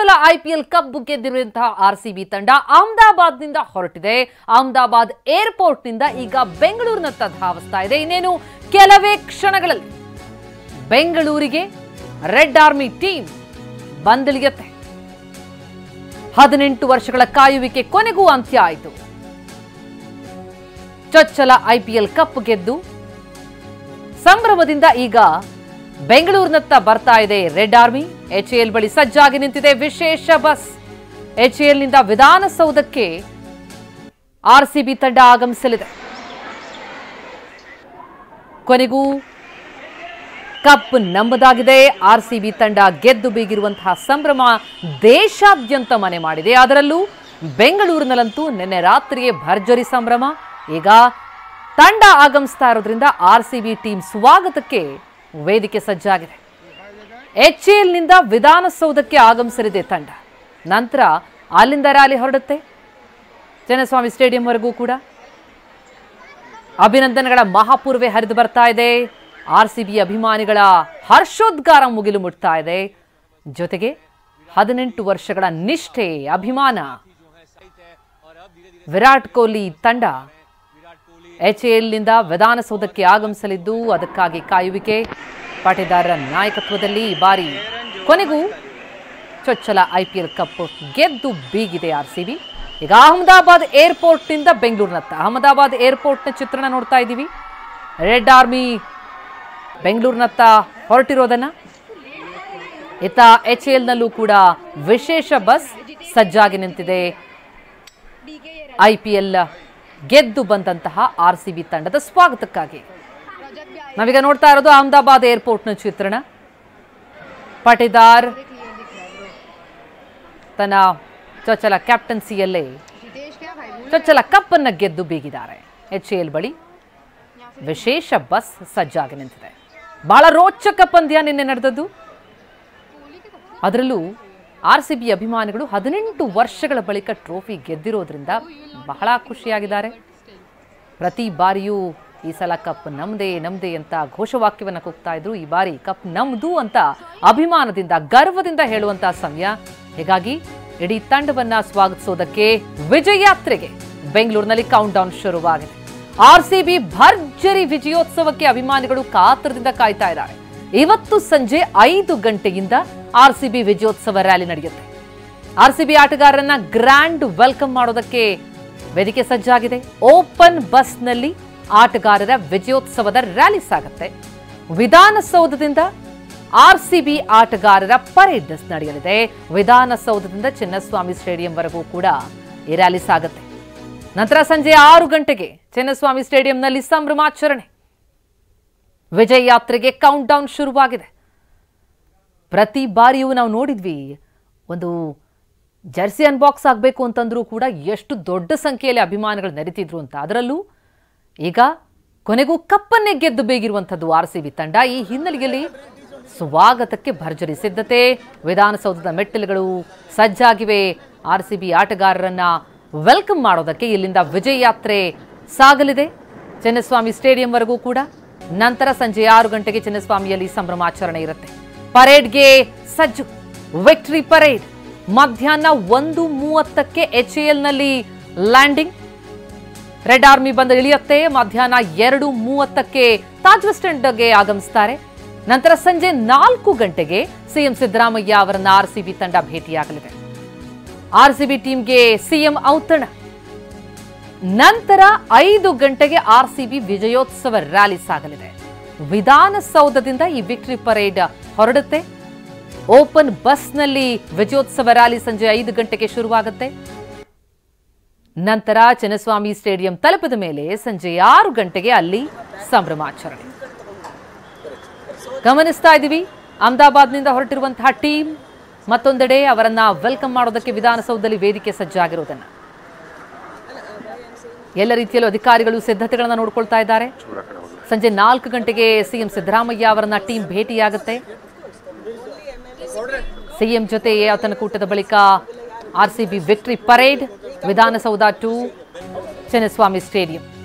ಚೊಚ್ಚಲ IPL cup ಗೆದ್ದಿರುವಂತಹ RCB ತಂಡ ಅಹಮದಾಬಾದ್ನಿಂದ ಹೊರಟಿದೆ. ಅಹಮದಾಬಾದ್ ಏರ್ಪೋರ್ಟ್ನಿಂದ ಈಗ ಬೆಂಗಳೂರಿನತ್ತ ಧಾವಿಸ್ತಾ ಇದೆ. ಇನ್ನೇನು ಕೆಲವೇ ಕ್ಷಣಗಳಲ್ಲಿ ಬೆಂಗಳೂರಿಗೆ ರೆಡ್ ಆರ್ಮಿ ಟೀಮ್ ಬಂದಿಳಿಯುತ್ತೆ. 18 ವರ್ಷಗಳ ಕಾಯುವಿಕೆ ಕೊನೆಗೂ ಅಂತ್ಯ ಆಯಿತು. ಚೊಚ್ಚಲ ಐಪಿಎಲ್ ಕಪ್ ಗೆದ್ದು ಸಂಭ್ರಮದಿಂದ ಈಗ ಬೆಂಗಳೂರಿನತ್ತ ಬರ್ತಾ ಇದೆ ರೆಡ್ ಆರ್ಮಿ. ಎಚ್ಎಎಲ್ ಬಳಿ ಸಜ್ಜಾಗಿ ನಿಂತಿದೆ ವಿಶೇಷ ಬಸ್. ಎಚ್ಎಎಲ್ನಿಂದ ವಿಧಾನಸೌಧಕ್ಕೆ ಆರ್ಸಿಬಿ ತಂಡ ಆಗಮಿಸಲಿದೆ. ಕೊನೆಗೂ ಕಪ್ ನಮ್ಮದಾಗಿದೆ. ಆರ್ಸಿಬಿ ತಂಡ ಗೆದ್ದು ಬೀಗಿರುವಂತಹ ಸಂಭ್ರಮ ದೇಶಾದ್ಯಂತ ಮನೆ ಮಾಡಿದೆ. ಅದರಲ್ಲೂ ಬೆಂಗಳೂರಿನಲ್ಲಂತೂ ನಿನ್ನೆ ರಾತ್ರಿಯೇ ಭರ್ಜರಿ ಸಂಭ್ರಮ. ಈಗ ತಂಡ ಆಗಮಿಸ್ತಾ ಇರೋದ್ರಿಂದ ಆರ್ಸಿಬಿ ಟೀಮ್ ಸ್ವಾಗತಕ್ಕೆ ವೇದಿಕೆ ಸಜ್ಜಾಗಿದೆ. ಎಚ್ಎಎಲ್ನಿಂದ ವಿಧಾನಸೌಧಕ್ಕೆ ಆಗಮಿಸಲಿದೆ ತಂಡ. ನಂತರ ಅಲ್ಲಿಂದ ರ್ಯಾಲಿ ಹೊರಡುತ್ತೆ ಚಿನ್ನಸ್ವಾಮಿ ಸ್ಟೇಡಿಯಂವರೆಗೂ ಕೂಡ. ಅಭಿನಂದನೆಗಳ ಮಹಾಪೂರ್ವೆ ಹರಿದು ಬರ್ತಾ ಇದೆ. ಆರ್ಸಿಬಿ ಅಭಿಮಾನಿಗಳ ಹರ್ಷೋದ್ಗಾರ ಮುಗಿಲು ಮುಟ್ತಾ ಇದೆ. ಜೊತೆಗೆ 18 ವರ್ಷಗಳ ನಿಷ್ಠೆ, ಅಭಿಮಾನ. ವಿರಾಟ್ ಕೊಹ್ಲಿ ತಂಡ ಎಚ್ಎಎಲ್ನಿಂದ ವಿಧಾನಸೌಧಕ್ಕೆ ಆಗಮಿಸಲಿದ್ದು ಅದಕ್ಕಾಗಿ ಕಾಯುವಿಕೆ. ಪಾಟೀದಾರರ ನಾಯಕತ್ವದಲ್ಲಿ ಈ ಬಾರಿ ಕೊನೆಗೂ ಚೊಚ್ಚಲ ಐಪಿಎಲ್ ಕಪ್ ಗೆದ್ದು ಬೀಗಿದೆ ಆರ್ಸಿಬಿ. ಈಗ ಅಹಮದಾಬಾದ್ ಏರ್ಪೋರ್ಟ್ನಿಂದ ಬೆಂಗಳೂರಿನತ್ತ. ಅಹಮದಾಬಾದ್ ಏರ್ಪೋರ್ಟ್ನ ಚಿತ್ರಣ ನೋಡ್ತಾ ಇದ್ದೀವಿ. ರೆಡ್ ಆರ್ಮಿ ಬೆಂಗಳೂರಿನತ್ತ ಹೊರಟಿರೋದನ್ನ. ಇತ್ತ ಎಚ್ಎಎಲ್ನಲ್ಲೂ ಕೂಡ ವಿಶೇಷ ಬಸ್ ಸಜ್ಜಾಗಿ ನಿಂತಿದೆ. ಐಪಿಎಲ್ ಗೆದ್ದು ಬಂದಂತಹ ಆರ್ಸಿಬಿ ತಂಡದ ಸ್ವಾಗತಕ್ಕಾಗಿ ನಾವೀಗ ನೋಡ್ತಾ ಇರೋದು ಅಹಮದಾಬಾದ್ ಏರ್ಪೋರ್ಟ್ನ ಚಿತ್ರಣ. ಪಾಟೀದಾರ್ ತನ್ನ ಚೊಚ್ಚಲ ಕ್ಯಾಪ್ಟನ್ಸಿಯಲ್ಲೇ ಚೊಚ್ಚಲ ಕಪ್ ಅನ್ನ ಗೆದ್ದು ಬೀಗಿದ್ದಾರೆ. ಎಚ್ಎಎಲ್ ಬಳಿ ವಿಶೇಷ ಬಸ್ ಸಜ್ಜಾಗಿ ನಿಂತಿದೆ. ಬಹಳ ರೋಚಕ ಪಂದ್ಯ ನಿನ್ನೆ ನಡೆದದ್ದು. ಅದರಲ್ಲೂ ಆರ್ಸಿಬಿ ಅಭಿಮಾನಿಗಳು 18 ವರ್ಷಗಳ ಬಳಿಕ ಟ್ರೋಫಿ ಗೆದ್ದಿರೋದ್ರಿಂದ ಬಹಳ ಖುಷಿಯಾಗಿದ್ದಾರೆ. ಪ್ರತಿ ಬಾರಿಯೂ ಈ ಸಲ ಕಪ್ ನಮ್ದೇ ನಮ್ದೇ ಅಂತ ಘೋಷವಾಕ್ಯವನ್ನು ಕೂಗ್ತಾ ಇದ್ರು. ಈ ಬಾರಿ ಕಪ್ ನಮ್ದು ಅಂತ ಅಭಿಮಾನದಿಂದ, ಗರ್ವದಿಂದ ಹೇಳುವಂತಹ ಸಮಯ. ಹೀಗಾಗಿ ಇಡೀ ತಂಡವನ್ನ ಸ್ವಾಗತಿಸೋದಕ್ಕೆ ವಿಜಯ ಯಾತ್ರೆಗೆ ಬೆಂಗಳೂರಿನಲ್ಲಿ ಕೌಂಟ್ ಡೌನ್ ಶುರುವಾಗಿದೆ. ಆರ್ಸಿಬಿ ಭರ್ಜರಿ ವಿಜಯೋತ್ಸವಕ್ಕೆ ಅಭಿಮಾನಿಗಳು ಕಾತರದಿಂದ ಕಾಯ್ತಾ ಇದ್ದಾರೆ. ಇವತ್ತು ಸಂಜೆ 5 ಗಂಟೆಯಿಂದ ಆರ್ಸಿಬಿ ವಿಜಯೋತ್ಸವ ರ್ಯಾಲಿ ನಡೆಯುತ್ತೆ. ಆರ್ಸಿಬಿ ಆಟಗಾರರನ್ನ ಗ್ರ್ಯಾಂಡ್ ವೆಲ್ಕಮ್ ಮಾಡೋದಕ್ಕೆ ವೇದಿಕೆ ಸಜ್ಜಾಗಿದೆ. ಓಪನ್ ಬಸ್ನಲ್ಲಿ ಆಟಗಾರರ ವಿಜಯೋತ್ಸವದ ರ್ಯಾಲಿ ಸಾಗುತ್ತೆ. ವಿಧಾನಸೌಧದಿಂದ ಆರ್ಸಿಬಿ ಆಟಗಾರರ ಪರೇಡ್ ನಡೆಯಲಿದೆ. ವಿಧಾನಸೌಧದಿಂದ ಚಿನ್ನಸ್ವಾಮಿ ಸ್ಟೇಡಿಯಂವರೆಗೂ ಕೂಡ ಈ ರ್ಯಾಲಿ ಸಾಗುತ್ತೆ. ನಂತರ ಸಂಜೆ 6 ಗಂಟೆಗೆ ಚಿನ್ನಸ್ವಾಮಿ ಸ್ಟೇಡಿಯಂನಲ್ಲಿ ಸಂಭ್ರಮಾಚರಣೆ. ವಿಜಯ ಯಾತ್ರೆಗೆ ಕೌಂಟ್ ಡೌನ್ ಶುರುವಾಗಿದೆ. ಪ್ರತಿ ಬಾರಿಯೂ ನಾವು ನೋಡಿದ್ವಿ, ಒಂದು ಜರ್ಸಿ ಅನ್ಬಾಕ್ಸ್ ಆಗಬೇಕು ಅಂತಂದ್ರೂ ಕೂಡ ಎಷ್ಟು ದೊಡ್ಡ ಸಂಖ್ಯೆಯಲ್ಲಿ ಅಭಿಮಾನಿಗಳು ನೆರೆತಿದ್ರು ಅಂತ. ಅದರಲ್ಲೂ ಈಗ ಕೊನೆಗೂ ಕಪ್ಪನ್ನೇ ಗೆದ್ದು ಬೇಗಿರುವಂಥದ್ದು ಆರ್ಸಿಬಿ ತಂಡ. ಈ ಹಿನ್ನೆಲೆಯಲ್ಲಿ ಸ್ವಾಗತಕ್ಕೆ ಭರ್ಜರಿ ಸಿದ್ಧತೆ. ವಿಧಾನಸೌಧದ ಮೆಟ್ಟಿಲುಗಳು ಸಜ್ಜಾಗಿವೆ. ಆರ್ಸಿಬಿ ಆಟಗಾರರನ್ನ ವೆಲ್ಕಮ್ ಮಾಡೋದಕ್ಕೆ ಇಲ್ಲಿಂದ ವಿಜಯ ಯಾತ್ರೆ ಸಾಗಲಿದೆ ಚಿನ್ನಸ್ವಾಮಿ ಸ್ಟೇಡಿಯಂವರೆಗೂ ಕೂಡ. ನಂತರ ಸಂಜೆ 6 ಗಂಟೆಗೆ ಚಿನ್ನಸ್ವಾಮಿಯಲ್ಲಿ ಸಂಭ್ರಮಾಚರಣೆ ಇರುತ್ತೆ. ಪರೇಡ್ಗೆ ಸಜ್ಜು. ವಿಕ್ಟರಿ ಪರೇಡ್ ಮಧ್ಯಾಹ್ನ 1:30ಕ್ಕೆ ಎಚ್ಎಎಲ್ನಲ್ಲಿ ಲ್ಯಾಂಡಿಂಗ್. ರೆಡ್ ಆರ್ಮಿ ಬಂದು ಇಳಿಯುತ್ತೆ. ಮಧ್ಯಾಹ್ನ 2:30ಕ್ಕೆ ತಾಜ್ ವೆಸ್ಟ್ ಎಂಡ್ಗೆ ಆಗಮಿಸ್ತಾರೆ. ನಂತರ ಸಂಜೆ 4 ಗಂಟೆಗೆ ಸಿಎಂ ಸಿದ್ದರಾಮಯ್ಯ ಅವರನ್ನ ಆರ್ಸಿಬಿ ತಂಡ ಭೇಟಿಯಾಗಲಿದೆ. ಆರ್ಸಿಬಿ ಟೀಮ್ಗೆ ಸಿಎಂ ಔತಣ. ನಂತರ 5 ಗಂಟೆಗೆ ಆರ್ಸಿಬಿ ವಿಜಯೋತ್ಸವ ರ್ಯಾಲಿ ಸಾಗಲಿದೆ. ವಿಧಾನಸೌಧದಿಂದ ಈ ವಿಕ್ಟರಿ ಪರೇಡ್ ಹೊರಡುತ್ತೆ. ಓಪನ್ ಬಸ್ನಲ್ಲಿ ವಿಜಯೋತ್ಸವ ರ್ಯಾಲಿ ಸಂಜೆ 5 ಗಂಟೆಗೆ ಶುರುವಾಗುತ್ತೆ. ನಂತರ ಚಿನ್ನಸ್ವಾಮಿ ಸ್ಟೇಡಿಯಂ ತಲುಪಿದ ಮೇಲೆ ಸಂಜೆ 6 ಗಂಟೆಗೆ ಅಲ್ಲಿ ಸಂಭ್ರಮಾಚರಣೆ. ಗಮನಿಸ್ತಾ ಇದ್ದೀವಿ ಅಹಮದಾಬಾದ್ನಿಂದ ಹೊರಟಿರುವಂತಹ ಟೀಮ್ ಮತ್ತೊಂದೆಡೆ ಅವರನ್ನ ವೆಲ್ಕಮ್ ಮಾಡೋದಕ್ಕೆ ವಿಧಾನಸೌಧದಲ್ಲಿ ವೇದಿಕೆ ಸಜ್ಜಾಗಿರೋದನ್ನ ಎಲ್ಲ ರೀತಿಯಲ್ಲೂ ಅಧಿಕಾರಿಗಳು ಸಿದ್ಧತೆಗಳನ್ನು ನೋಡ್ಕೊಳ್ತಾ ಇದ್ದಾರೆ. ಸಂಜೆ 4 ಗಂಟೆಗೆ ಸಿಎಂ ಸಿದ್ದರಾಮಯ್ಯ ಅವರನ್ನ ಟೀಮ್ ಭೇಟಿಯಾಗುತ್ತೆ. ಸಿಎಂ ಜೊತೆ ಔತಣಕೂಟದ ಬಳಿಕ RCB victory parade Vidhana Soudha to Chinnaswamy stadium.